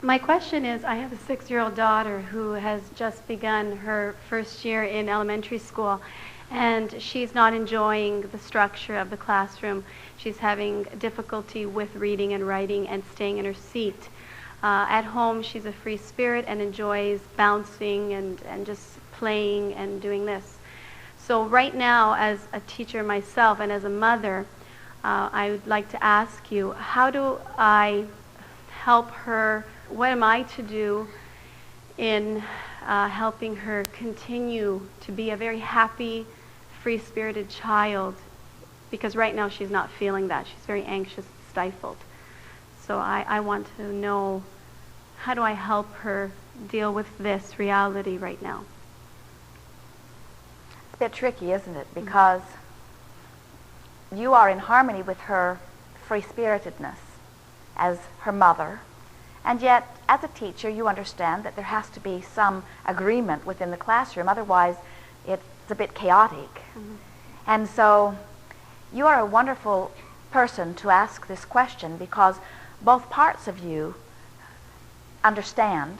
My question is, I have a 6-year-old daughter who has just begun her first year in elementary school, and she's not enjoying the structure of the classroom. She's having difficulty with reading and writing and staying in her seat. At home, she's a free spirit and enjoys bouncing and just playing and doing this. So right now, as a teacher myself and as a mother, I would like to ask you, how do I help her? What am I to do in helping her continue to be a very happy, free-spirited child? Because right now she's not feeling that. She's very anxious, stifled. So I want to know, how do I help her deal with this reality right now? It's a bit tricky, isn't it? Because you are in harmony with her free-spiritedness as her mother, and yet as a teacher you understand that there has to be some agreement within the classroom, otherwise it's a bit chaotic. And so you are a wonderful person to ask this question, because both parts of you understand,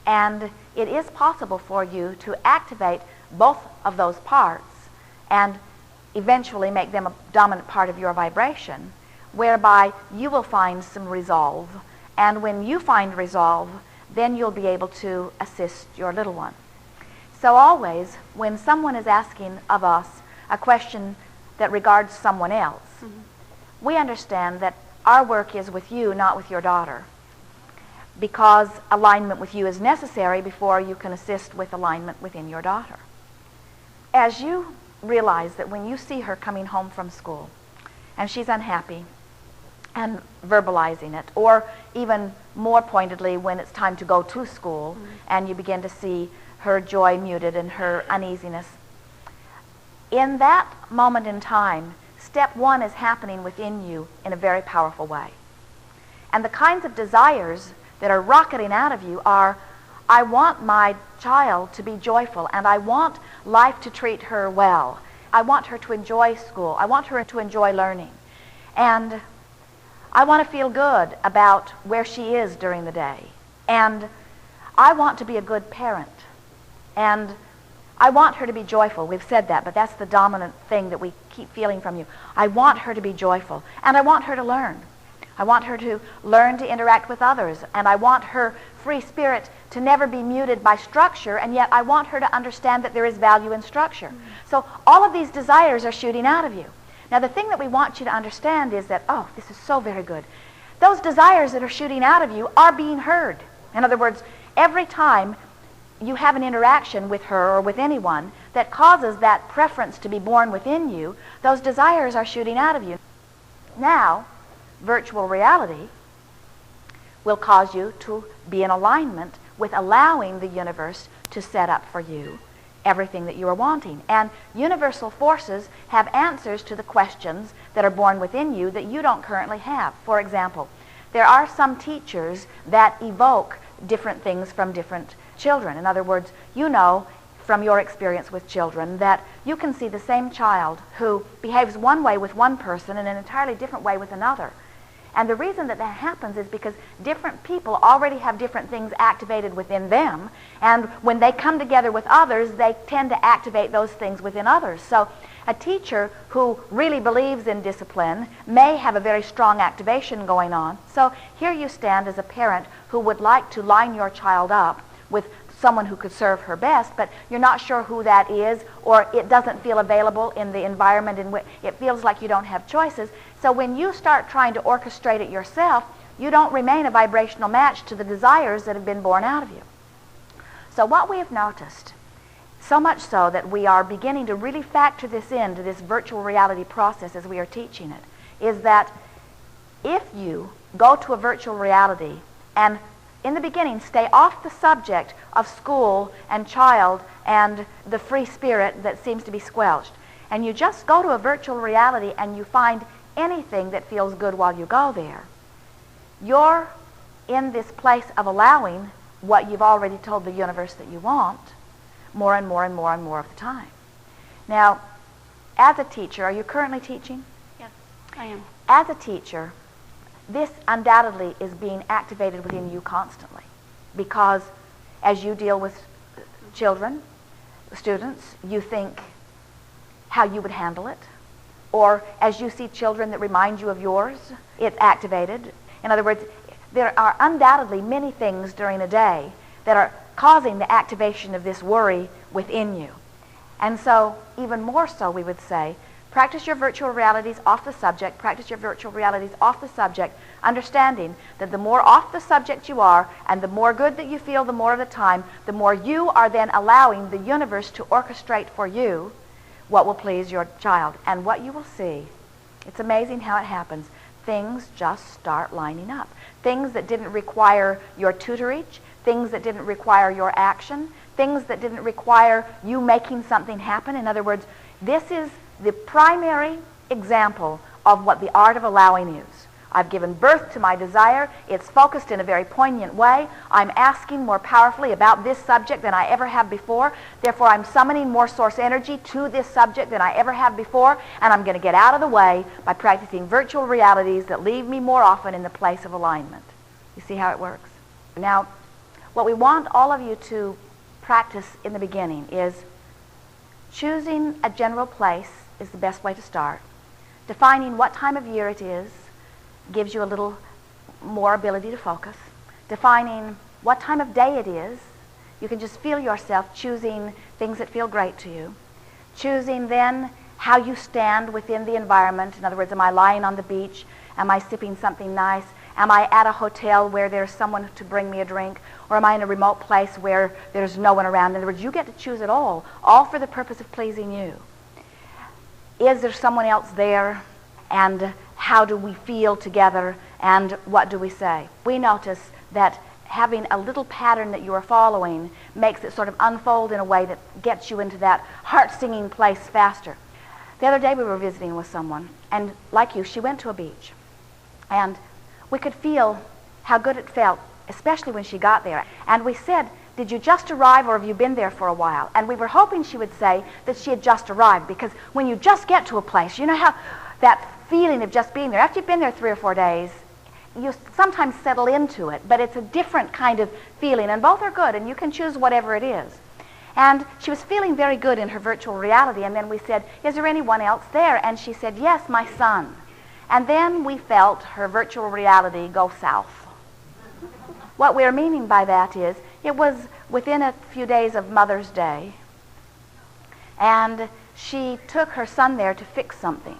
and it is possible for you to activate both of those parts and eventually make them a dominant part of your vibration, whereby you will find some resolve. And when you find resolve, then you'll be able to assist your little one. So always, when someone is asking of us a question that regards someone else, we understand that our work is with you, not with your daughter, because alignment with you is necessary before you can assist with alignment within your daughter. As you realize that when you see her coming home from school and she's unhappy and verbalizing it, or even more pointedly when it's time to go to school and you begin to see her joy muted and her uneasiness, in that moment in time, step one is happening within you in a very powerful way. And the kinds of desires that are rocketing out of you are, I want my child to be joyful, and I want life to treat her well. I want her to enjoy school. I want her to enjoy learning. And I want to feel good about where she is during the day. And I want to be a good parent. And I want her to be joyful. We've said that, but that's the dominant thing that we keep feeling from you. I want her to be joyful, and I want her to learn. I want her to learn to interact with others, and I want her free spirit to never be muted by structure, and yet I want her to understand that there is value in structure. So all of these desires are shooting out of you. Now the thing that we want you to understand is that, oh, this is so very good. Those desires that are shooting out of you are being heard. In other words, every time you have an interaction with her or with anyone that causes that preference to be born within you, those desires are shooting out of you. Now, virtual reality will cause you to be in alignment with allowing the universe to set up for you everything that you are wanting. And universal forces have answers to the questions that are born within you that you don't currently have. For example, there are some teachers that evoke different things from different children. In other words, you know from your experience with children that you can see the same child who behaves one way with one person and an entirely different way with another. And the reason that that happens is because different people already have different things activated within them, and when they come together with others, they tend to activate those things within others. So a teacher who really believes in discipline may have a very strong activation going on. So here you stand as a parent who would like to line your child up with someone who could serve her best, but you're not sure who that is, or it doesn't feel available in the environment in which it feels like you don't have choices. So when you start trying to orchestrate it yourself, you don't remain a vibrational match to the desires that have been born out of you. So what we have noticed, so much so that we are beginning to really factor this into this virtual reality process as we are teaching it, is that if you go to a virtual reality and in the beginning stay off the subject of school and child and the free spirit that seems to be squelched, and you just go to a virtual reality and you find anything that feels good while you go there, you're in this place of allowing what you've already told the universe that you want more and more and more and more of the time. Now, as a teacher, are you currently teaching? Yes, I am. As a teacher, this undoubtedly is being activated within you constantly, because as you deal with children, students, you think how you would handle it. Or as you see children that remind you of yours, it's activated. In other words, there are undoubtedly many things during a day that are causing the activation of this worry within you. And so, even more so, we would say, practice your virtual realities off the subject, practice your virtual realities off the subject, understanding that the more off the subject you are, and the more good that you feel the more of the time, the more you are then allowing the universe to orchestrate for you what will please your child. And what you will see, it's amazing how it happens. Things just start lining up. Things that didn't require your tutorage, things that didn't require your action, things that didn't require you making something happen. In other words, this is the primary example of what the art of allowing is. I've given birth to my desire. It's focused in a very poignant way. I'm asking more powerfully about this subject than I ever have before. Therefore, I'm summoning more source energy to this subject than I ever have before, and I'm going to get out of the way by practicing virtual realities that leave me more often in the place of alignment. You see how it works? Now, what we want all of you to practice in the beginning is choosing a general place is the best way to start. Defining what time of year it is gives you a little more ability to focus. Defining what time of day it is, you can just feel yourself choosing things that feel great to you. Choosing then how you stand within the environment. In other words, am I lying on the beach? Am I sipping something nice? Am I at a hotel where there's someone to bring me a drink? Or am I in a remote place where there's no one around? In other words, you get to choose it all for the purpose of pleasing you. Is there someone else there? And how do we feel together? And what do we say? We notice that having a little pattern that you are following makes it sort of unfold in a way that gets you into that heart-singing place faster. The other day we were visiting with someone, and like you, she went to a beach. And we could feel how good it felt, especially when she got there. And we said, did you just arrive or have you been there for a while? And we were hoping she would say that she had just arrived, because when you just get to a place, you know how that feeling of just being there, after you've been there 3 or 4 days, you sometimes settle into it, but it's a different kind of feeling, and both are good, and you can choose whatever it is. And she was feeling very good in her virtual reality, and then we said, is there anyone else there? And she said, yes, my son. And then we felt her virtual reality go south. What we're meaning by that is, it was within a few days of Mother's Day, and she took her son there to fix something.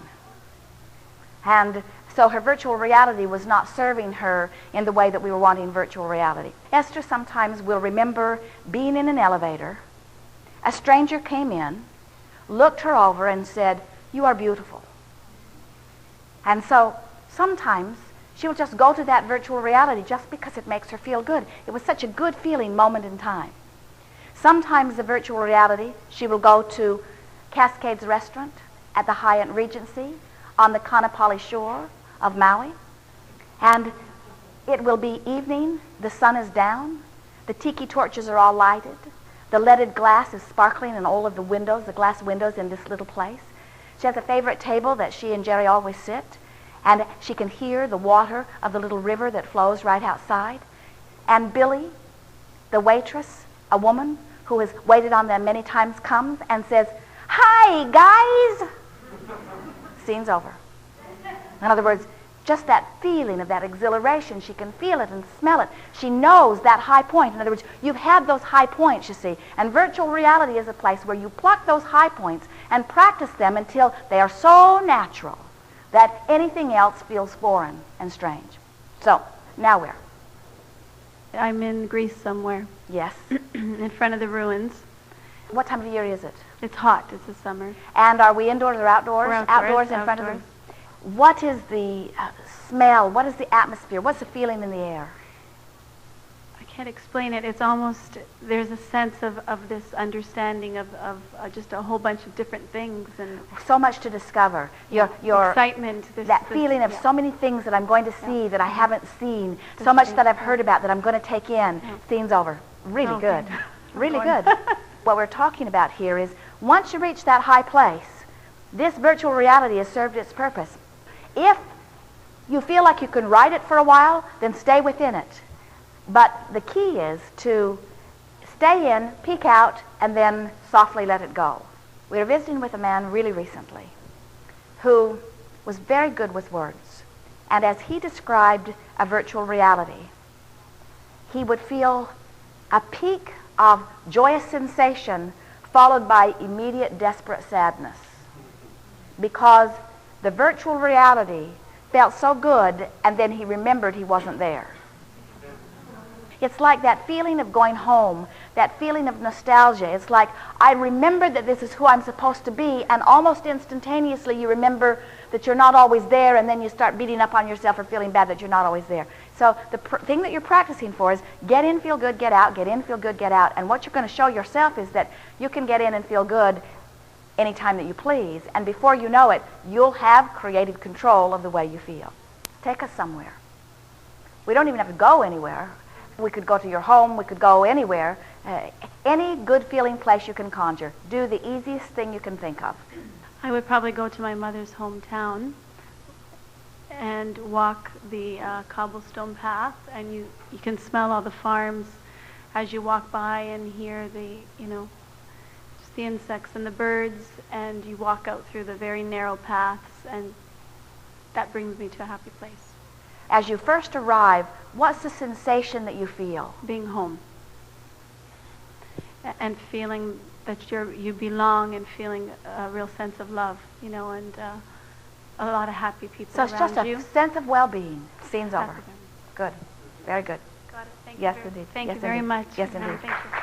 And so her virtual reality was not serving her in the way that we were wanting virtual reality. Esther sometimes will remember being in an elevator. A stranger came in, looked her over, and said, you are beautiful. And so sometimes she will just go to that virtual reality just because it makes her feel good. It was such a good feeling moment in time. Sometimes the virtual reality, she will go to Cascades Restaurant at the Hyatt Regency on the Kanapali shore of Maui. And it will be evening, the sun is down, the tiki torches are all lighted, the leaded glass is sparkling in all of the windows, the glass windows in this little place. She has a favorite table that she and Jerry always sit, and she can hear the water of the little river that flows right outside. And Billy, the waitress, a woman who has waited on them many times, comes and says, hi, guys! Scene's over. In other words, just that feeling of that exhilaration, she can feel it and smell it. She knows that high point. In other words, you've had those high points, you see. And virtual reality is a place where you pluck those high points and practice them until they are so natural that anything else feels foreign and strange. So, now where? I'm in Greece somewhere. Yes. In front of the ruins. What time of year is it? It's hot. It's the summer. And are we indoors or outdoors? We're outdoors in front of them. What is the smell? What is the atmosphere? What's the feeling in the air? I can't explain it. It's almost, there's a sense of this understanding of just a whole bunch of different things. And so much to discover. Your excitement. That feeling of so many things that I'm going to see that I haven't seen. So much that I've heard about that I'm going to take in. Scene's over. Really good. Really good. What we're talking about here is, once you reach that high place, this virtual reality has served its purpose. If you feel like you can ride it for a while, then stay within it. But the key is to stay in, peek out, and then softly let it go. We were visiting with a man really recently who was very good with words. And as he described a virtual reality, he would feel a peak of joyous sensation followed by immediate desperate sadness, because the virtual reality felt so good, and then he remembered he wasn't there. It's like that feeling of going home, that feeling of nostalgia. It's like, I remember that this is who I'm supposed to be, and almost instantaneously you remember that you're not always there, and then you start beating up on yourself for feeling bad that you're not always there. So the thing that you're practicing for is get in, feel good, get out, get in, feel good, get out. And what you're going to show yourself is that you can get in and feel good anytime that you please, and before you know it, you'll have creative control of the way you feel. Take us somewhere. We don't even have to go anywhere. We could go to your home, we could go anywhere. Any good feeling place you can conjure. Do the easiest thing you can think of. I would probably go to my mother's hometown and walk the cobblestone path, and you can smell all the farms as you walk by and hear the, just the insects and the birds, and you walk out through the very narrow paths, and that brings me to a happy place. As you first arrive, what's the sensation that you feel? Being home. And feeling that you belong, and feeling a real sense of love, and a lot of happy people around you. So it's just a sense of well-being. Scene's over. Happy. Good. Very good. Got it. Thank yes, you. Indeed. Thank yes, you very indeed. much. Yes, indeed. Thank you.